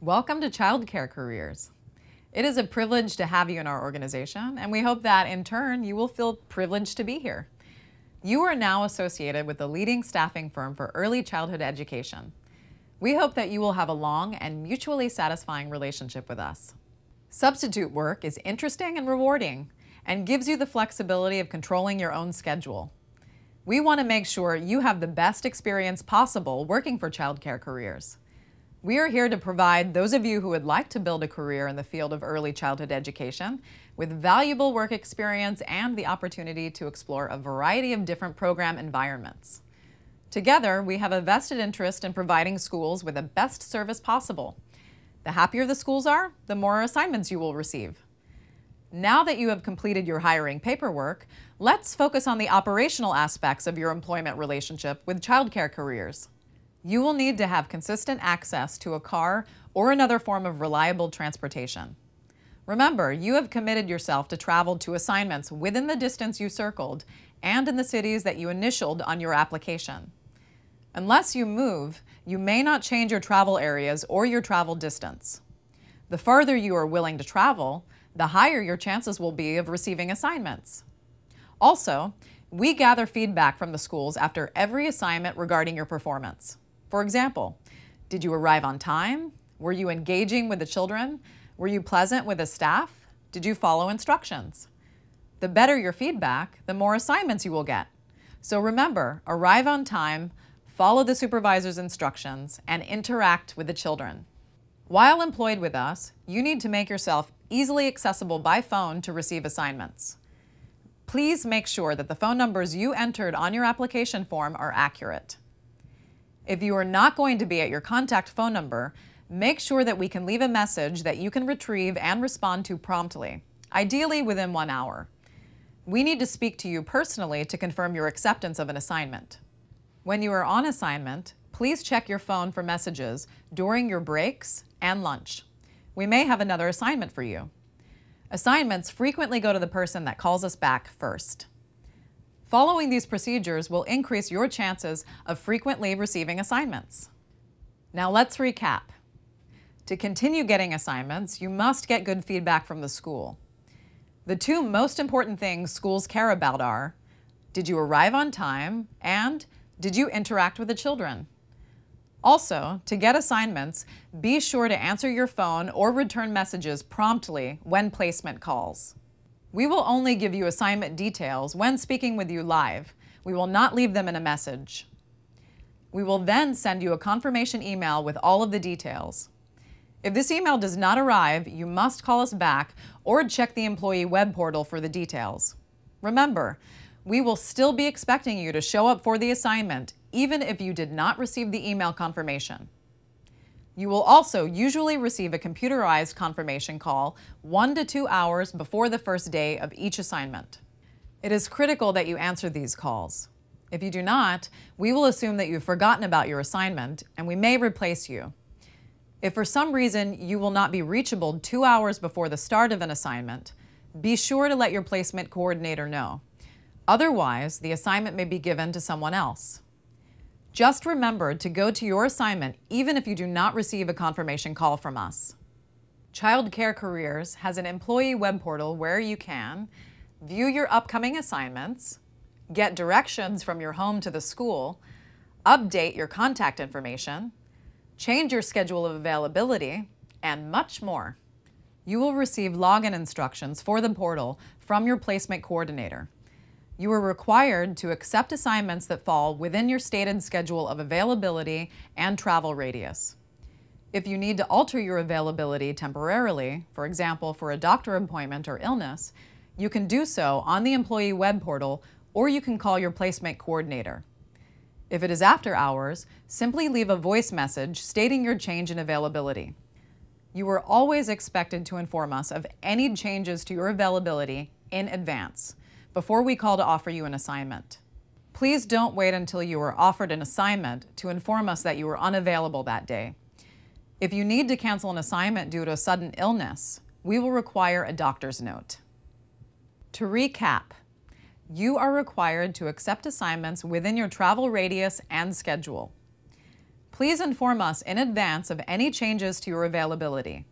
Welcome to Childcare Careers. It is a privilege to have you in our organization, and we hope that in turn you will feel privileged to be here. You are now associated with the leading staffing firm for early childhood education. We hope that you will have a long and mutually satisfying relationship with us. Substitute work is interesting and rewarding and gives you the flexibility of controlling your own schedule. We want to make sure you have the best experience possible working for Childcare Careers. We are here to provide those of you who would like to build a career in the field of early childhood education with valuable work experience and the opportunity to explore a variety of different program environments. Together, we have a vested interest in providing schools with the best service possible. The happier the schools are, the more assignments you will receive. Now that you have completed your hiring paperwork, let's focus on the operational aspects of your employment relationship with Childcare Careers. You will need to have consistent access to a car or another form of reliable transportation. Remember, you have committed yourself to travel to assignments within the distance you circled and in the cities that you initialed on your application. Unless you move, you may not change your travel areas or your travel distance. The farther you are willing to travel, the higher your chances will be of receiving assignments. Also, we gather feedback from the schools after every assignment regarding your performance. For example, did you arrive on time? Were you engaging with the children? Were you pleasant with the staff? Did you follow instructions? The better your feedback, the more assignments you will get. So remember, arrive on time, follow the supervisor's instructions, and interact with the children. While employed with us, you need to make yourself easily accessible by phone to receive assignments. Please make sure that the phone numbers you entered on your application form are accurate. If you are not going to be at your contact phone number, make sure that we can leave a message that you can retrieve and respond to promptly, ideally within 1 hour. We need to speak to you personally to confirm your acceptance of an assignment. When you are on assignment, please check your phone for messages during your breaks and lunch. We may have another assignment for you. Assignments frequently go to the person that calls us back first. Following these procedures will increase your chances of frequently receiving assignments. Now let's recap. To continue getting assignments, you must get good feedback from the school. The two most important things schools care about are, did you arrive on time, and did you interact with the children? Also, to get assignments, be sure to answer your phone or return messages promptly when placement calls. We will only give you assignment details when speaking with you live. We will not leave them in a message. We will then send you a confirmation email with all of the details. If this email does not arrive, you must call us back or check the employee web portal for the details. Remember, we will still be expecting you to show up for the assignment even if you did not receive the email confirmation. You will also usually receive a computerized confirmation call 1 to 2 hours before the first day of each assignment. It is critical that you answer these calls. If you do not, we will assume that you've forgotten about your assignment and we may replace you. If for some reason you will not be reachable 2 hours before the start of an assignment, be sure to let your placement coordinator know. Otherwise, the assignment may be given to someone else. Just remember to go to your assignment even if you do not receive a confirmation call from us. Childcare Careers has an employee web portal where you can view your upcoming assignments, get directions from your home to the school, update your contact information, change your schedule of availability, and much more. You will receive login instructions for the portal from your placement coordinator. You are required to accept assignments that fall within your stated schedule of availability and travel radius. If you need to alter your availability temporarily, for example, for a doctor appointment or illness, you can do so on the employee web portal or you can call your placement coordinator. If it is after hours, simply leave a voice message stating your change in availability. You are always expected to inform us of any changes to your availability in advance, before we call to offer you an assignment. Please don't wait until you are offered an assignment to inform us that you are unavailable that day. If you need to cancel an assignment due to a sudden illness, we will require a doctor's note. To recap, you are required to accept assignments within your travel radius and schedule. Please inform us in advance of any changes to your availability.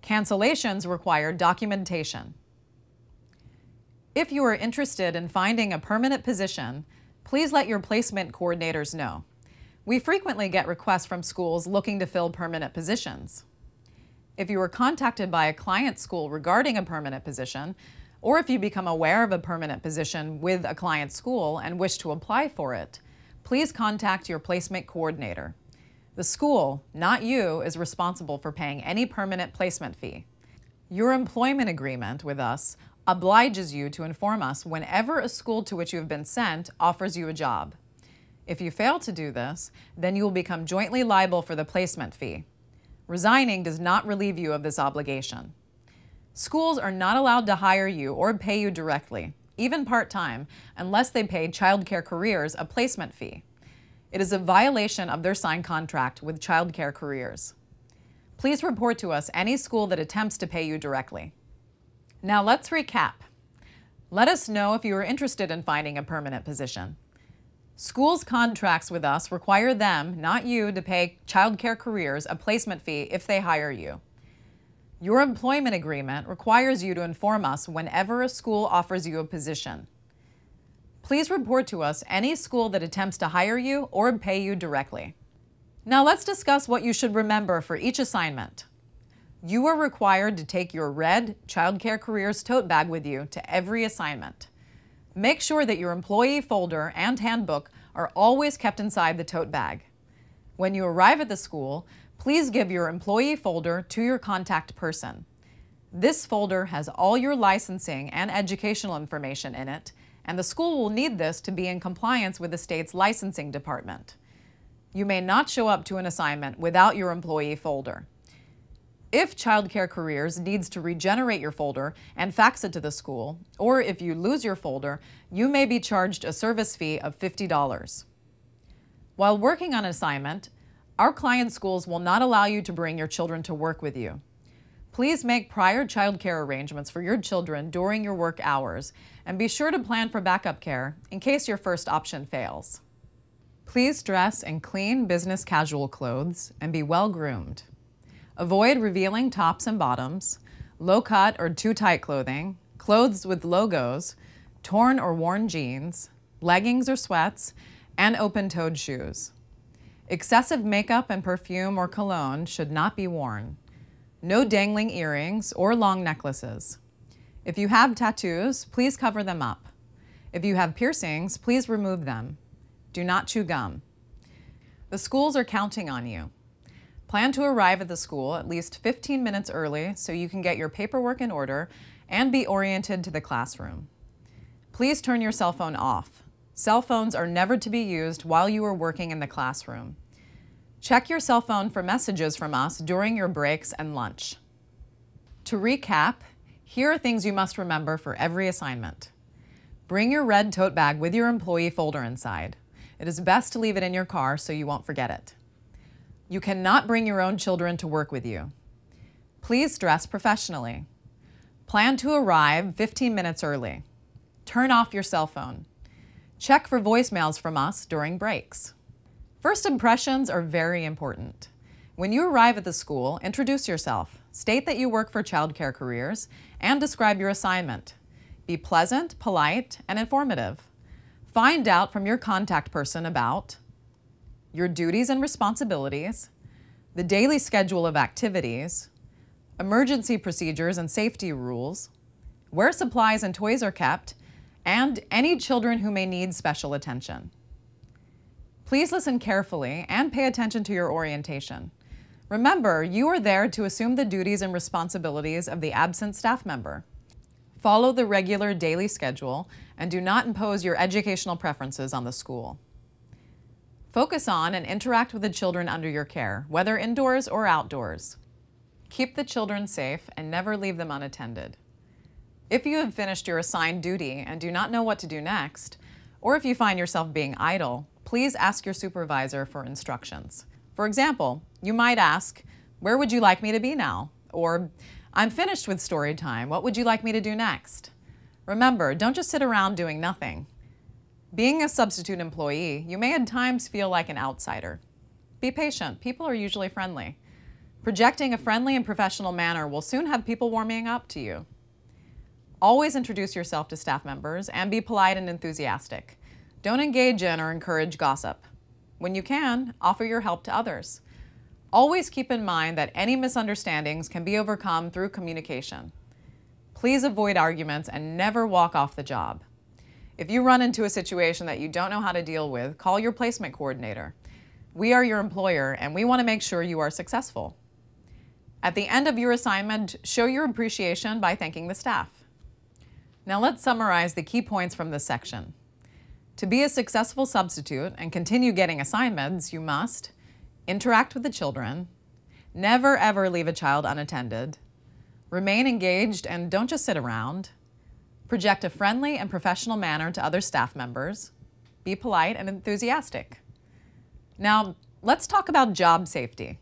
Cancellations require documentation. If you are interested in finding a permanent position, please let your placement coordinators know. We frequently get requests from schools looking to fill permanent positions. If you are contacted by a client school regarding a permanent position, or if you become aware of a permanent position with a client school and wish to apply for it, please contact your placement coordinator. The school, not you, is responsible for paying any permanent placement fee. Your employment agreement with us obliges you to inform us whenever a school to which you have been sent offers you a job. If you fail to do this, then you will become jointly liable for the placement fee. Resigning does not relieve you of this obligation. Schools are not allowed to hire you or pay you directly, even part-time, unless they pay Childcare Careers a placement fee. It is a violation of their signed contract with Childcare Careers. Please report to us any school that attempts to pay you directly. Now let's recap. Let us know if you are interested in finding a permanent position. Schools' contracts with us require them, not you, to pay Childcare Careers a placement fee if they hire you. Your employment agreement requires you to inform us whenever a school offers you a position. Please report to us any school that attempts to hire you or pay you directly. Now let's discuss what you should remember for each assignment. You are required to take your red Childcare Careers tote bag with you to every assignment. Make sure that your employee folder and handbook are always kept inside the tote bag. When you arrive at the school, please give your employee folder to your contact person. This folder has all your licensing and educational information in it, and the school will need this to be in compliance with the state's licensing department. You may not show up to an assignment without your employee folder. If Childcare Careers needs to regenerate your folder and fax it to the school, or if you lose your folder, you may be charged a service fee of $50. While working on an assignment, our client schools will not allow you to bring your children to work with you. Please make prior childcare arrangements for your children during your work hours, and be sure to plan for backup care in case your first option fails. Please dress in clean business casual clothes and be well groomed. Avoid revealing tops and bottoms, low-cut or too-tight clothing, clothes with logos, torn or worn jeans, leggings or sweats, and open-toed shoes. Excessive makeup and perfume or cologne should not be worn. No dangling earrings or long necklaces. If you have tattoos, please cover them up. If you have piercings, please remove them. Do not chew gum. The schools are counting on you. Plan to arrive at the school at least 15 minutes early so you can get your paperwork in order and be oriented to the classroom. Please turn your cell phone off. Cell phones are never to be used while you are working in the classroom. Check your cell phone for messages from us during your breaks and lunch. To recap, here are things you must remember for every assignment. Bring your red tote bag with your employee folder inside. It is best to leave it in your car so you won't forget it. You cannot bring your own children to work with you. Please dress professionally. Plan to arrive 15 minutes early. Turn off your cell phone. Check for voicemails from us during breaks. First impressions are very important. When you arrive at the school, introduce yourself. State that you work for Childcare Careers and describe your assignment. Be pleasant, polite, and informative. Find out from your contact person about your duties and responsibilities, the daily schedule of activities, emergency procedures and safety rules, where supplies and toys are kept, and any children who may need special attention. Please listen carefully and pay attention to your orientation. Remember, you are there to assume the duties and responsibilities of the absent staff member. Follow the regular daily schedule and do not impose your educational preferences on the school. Focus on and interact with the children under your care, whether indoors or outdoors. Keep the children safe and never leave them unattended. If you have finished your assigned duty and do not know what to do next, or if you find yourself being idle, please ask your supervisor for instructions. For example, you might ask, "Where would you like me to be now?" Or, "I'm finished with story time. What would you like me to do next?" Remember, don't just sit around doing nothing. Being a substitute employee, you may at times feel like an outsider. Be patient. People are usually friendly. Projecting a friendly and professional manner will soon have people warming up to you. Always introduce yourself to staff members and be polite and enthusiastic. Don't engage in or encourage gossip. When you can, offer your help to others. Always keep in mind that any misunderstandings can be overcome through communication. Please avoid arguments and never walk off the job. If you run into a situation that you don't know how to deal with, call your placement coordinator. We are your employer and we want to make sure you are successful. At the end of your assignment, show your appreciation by thanking the staff. Now let's summarize the key points from this section. To be a successful substitute and continue getting assignments, you must interact with the children, never ever leave a child unattended, remain engaged and don't just sit around, project a friendly and professional manner to other staff members, be polite and enthusiastic. Now, let's talk about job safety.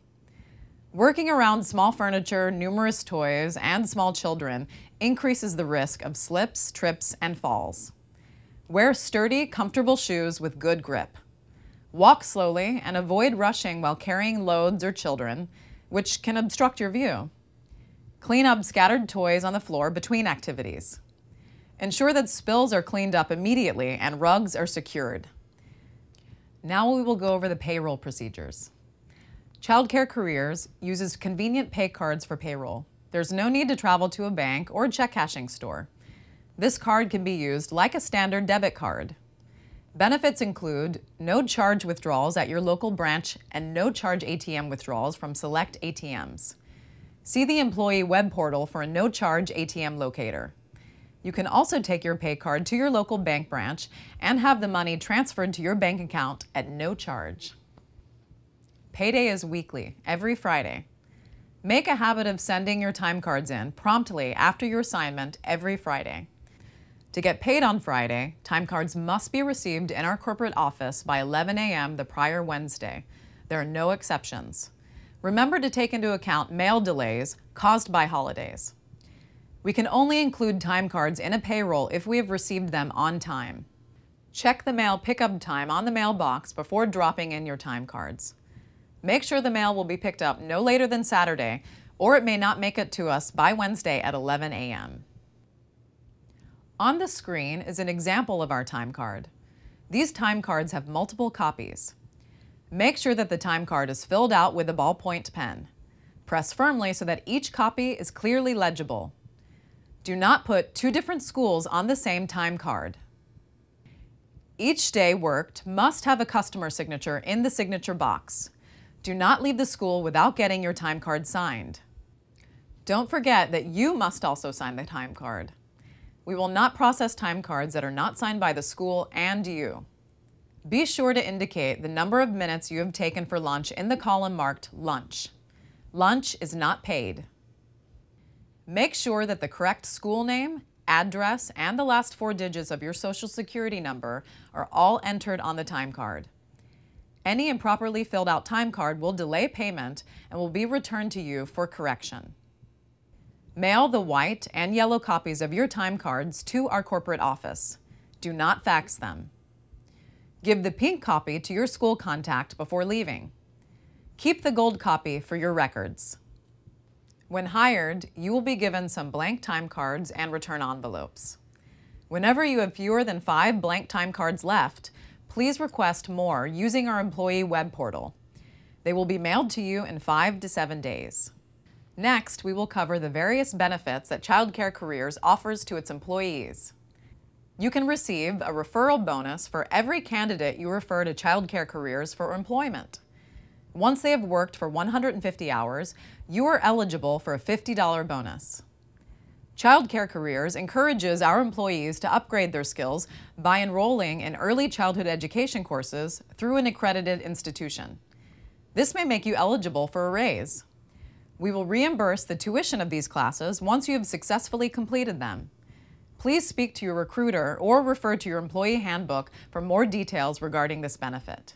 Working around small furniture, numerous toys, and small children increases the risk of slips, trips, and falls. Wear sturdy, comfortable shoes with good grip. Walk slowly and avoid rushing while carrying loads or children, which can obstruct your view. Clean up scattered toys on the floor between activities. Ensure that spills are cleaned up immediately and rugs are secured. Now we will go over the payroll procedures. Childcare Careers uses convenient pay cards for payroll. There's no need to travel to a bank or check cashing store. This card can be used like a standard debit card. Benefits include no charge withdrawals at your local branch and no charge ATM withdrawals from select ATMs. See the employee web portal for a no charge ATM locator. You can also take your pay card to your local bank branch and have the money transferred to your bank account at no charge. Payday is weekly, every Friday. Make a habit of sending your time cards in promptly after your assignment every Friday. To get paid on Friday, time cards must be received in our corporate office by 11 a.m. the prior Wednesday. There are no exceptions. Remember to take into account mail delays caused by holidays. We can only include time cards in a payroll if we have received them on time. Check the mail pickup time on the mailbox before dropping in your time cards. Make sure the mail will be picked up no later than Saturday, or it may not make it to us by Wednesday at 11 a.m. On the screen is an example of our time card. These time cards have multiple copies. Make sure that the time card is filled out with a ballpoint pen. Press firmly so that each copy is clearly legible. Do not put two different schools on the same time card. Each day worked must have a customer signature in the signature box. Do not leave the school without getting your time card signed. Don't forget that you must also sign the time card. We will not process time cards that are not signed by the school and you. Be sure to indicate the number of minutes you have taken for lunch in the column marked lunch. Lunch is not paid. Make sure that the correct school name, address, and the last 4 digits of your Social Security number are all entered on the time card. Any improperly filled out time card will delay payment and will be returned to you for correction. Mail the white and yellow copies of your time cards to our corporate office. Do not fax them. Give the pink copy to your school contact before leaving. Keep the gold copy for your records. When hired, you will be given some blank time cards and return envelopes. Whenever you have fewer than 5 blank time cards left, please request more using our employee web portal. They will be mailed to you in 5 to 7 days. Next, we will cover the various benefits that Childcare Careers offers to its employees. You can receive a referral bonus for every candidate you refer to Childcare Careers for employment. Once they have worked for 150 hours, you are eligible for a $50 bonus. Childcare Careers encourages our employees to upgrade their skills by enrolling in early childhood education courses through an accredited institution. This may make you eligible for a raise. We will reimburse the tuition of these classes once you have successfully completed them. Please speak to your recruiter or refer to your employee handbook for more details regarding this benefit.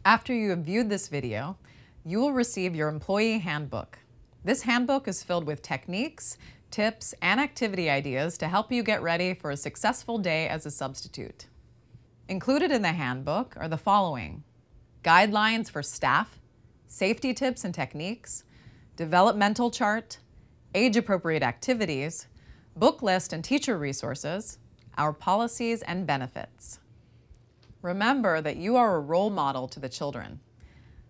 After you have viewed this video, you will receive your employee handbook. This handbook is filled with techniques, tips, and activity ideas to help you get ready for a successful day as a substitute. Included in the handbook are the following: guidelines for staff, safety tips and techniques, developmental chart, age-appropriate activities, book list and teacher resources, our policies and benefits. Remember that you are a role model to the children.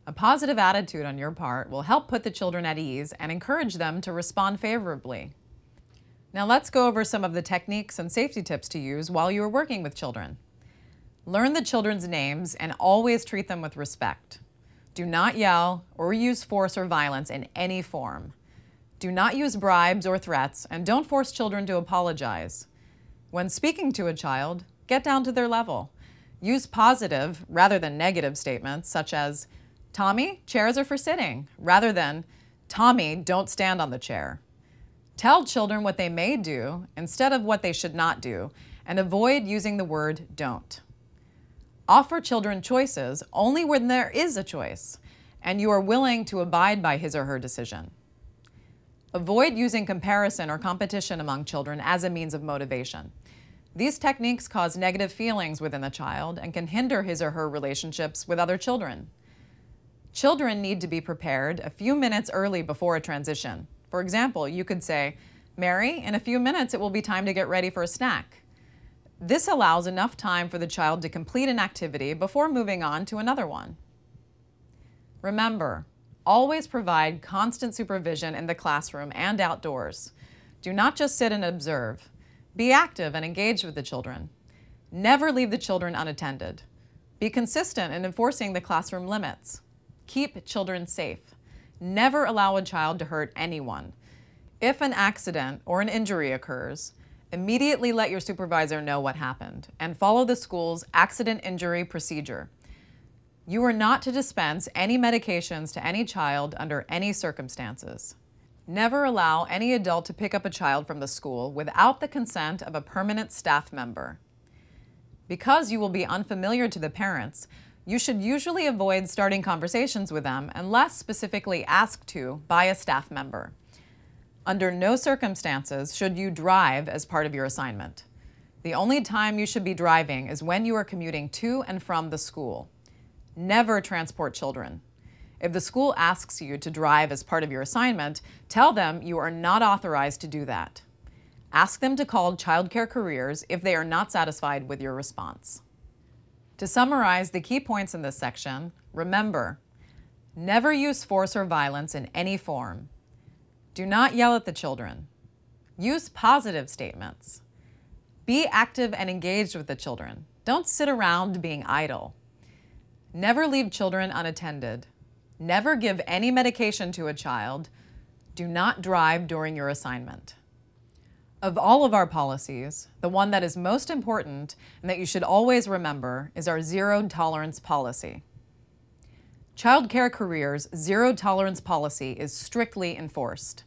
A positive attitude on your part will help put the children at ease and encourage them to respond favorably. Now let's go over some of the techniques and safety tips to use while you are working with children. Learn the children's names and always treat them with respect. Do not yell or use force or violence in any form. Do not use bribes or threats, and don't force children to apologize. When speaking to a child, get down to their level. Use positive rather than negative statements such as, "Tommy, chairs are for sitting," rather than, "Tommy, don't stand on the chair." Tell children what they may do instead of what they should not do, and avoid using the word don't. Offer children choices only when there is a choice, and you are willing to abide by his or her decision. Avoid using comparison or competition among children as a means of motivation. These techniques cause negative feelings within the child and can hinder his or her relationships with other children. Children need to be prepared a few minutes early before a transition. For example, you could say, "Mary, in a few minutes it will be time to get ready for a snack." This allows enough time for the child to complete an activity before moving on to another one. Remember, always provide constant supervision in the classroom and outdoors. Do not just sit and observe. Be active and engaged with the children. Never leave the children unattended. Be consistent in enforcing the classroom limits. Keep children safe. Never allow a child to hurt anyone. If an accident or an injury occurs, immediately let your supervisor know what happened and follow the school's accident injury procedure. You are not to dispense any medications to any child under any circumstances. Never allow any adult to pick up a child from the school without the consent of a permanent staff member. Because you will be unfamiliar to the parents, you should usually avoid starting conversations with them unless specifically asked to by a staff member. Under no circumstances should you drive as part of your assignment. The only time you should be driving is when you are commuting to and from the school. Never transport children. If the school asks you to drive as part of your assignment, tell them you are not authorized to do that. Ask them to call Childcare Careers if they are not satisfied with your response. To summarize the key points in this section, remember, never use force or violence in any form. Do not yell at the children. Use positive statements. Be active and engaged with the children. Don't sit around being idle. Never leave children unattended. Never give any medication to a child. Do not drive during your assignment. Of all of our policies, the one that is most important and that you should always remember is our zero tolerance policy. Childcare Careers' zero tolerance policy is strictly enforced.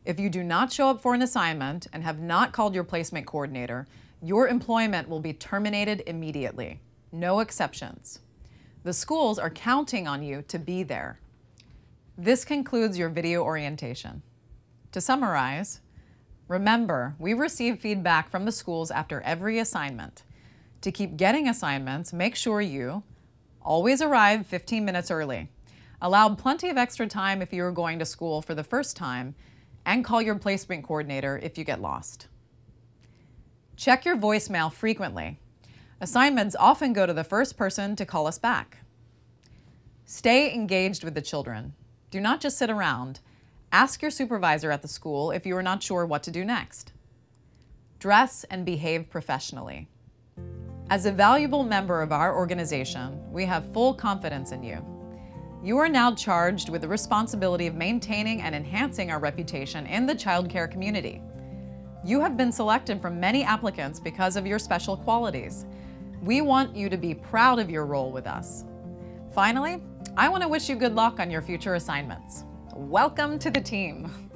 If you do not show up for an assignment and have not called your placement coordinator, your employment will be terminated immediately. No exceptions. The schools are counting on you to be there. This concludes your video orientation. To summarize, remember, we receive feedback from the schools after every assignment. To keep getting assignments, make sure you always arrive 15 minutes early, allow plenty of extra time if you are going to school for the first time, and call your placement coordinator if you get lost. Check your voicemail frequently. Assignments often go to the first person to call us back. Stay engaged with the children. Do not just sit around. Ask your supervisor at the school if you are not sure what to do next. Dress and behave professionally. As a valuable member of our organization, we have full confidence in you. You are now charged with the responsibility of maintaining and enhancing our reputation in the childcare community. You have been selected from many applicants because of your special qualities. We want you to be proud of your role with us. Finally, I want to wish you good luck on your future assignments. Welcome to the team.